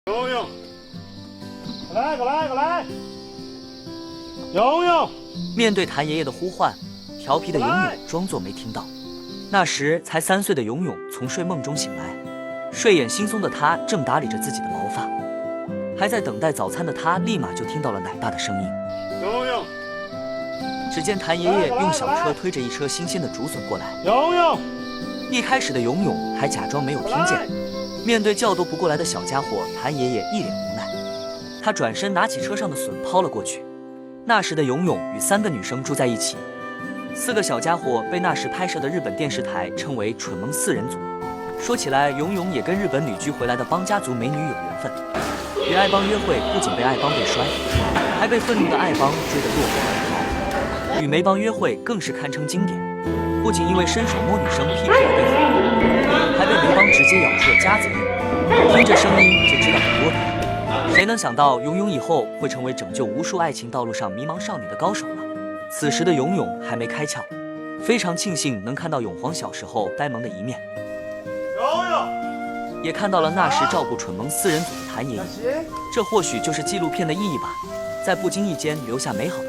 游泳，过来！游泳！面对谭爷爷的呼唤，调皮的游泳装作没听到。那时才3岁的游泳从睡梦中醒来，睡眼惺忪的他正打理着自己的毛发，还在等待早餐的他立马就听到了奶爸的声音。游泳！只见谭爷爷用小车推着一车新鲜的竹笋过来。游泳！一开始的游泳还假装没有听见，面对叫都不过来的小家伙，谭爷爷一脸无奈。他转身拿起车上的笋抛了过去。那时的游泳与3个女生住在一起，4个小家伙被那时拍摄的日本电视台称为蠢萌4人组。说起来，游泳也跟日本旅居回来的邦家族美女有缘分。与爱邦约会，不仅被爱邦给摔，还被愤怒的爱邦追得落荒而逃。与梅邦约会更是堪称经典，不仅因为伸手摸女生屁股而被火，还被梅邦直接咬出了夹子印。听这声音就知道有多疼。谁能想到游泳以后会成为拯救无数爱情道路上迷茫少女的高手呢？此时的游泳还没开窍，非常庆幸能看到永煌小时候呆萌的一面，也看到了那时照顾蠢萌4人组的谭爷爷。这或许就是纪录片的意义吧，在不经意间留下美好的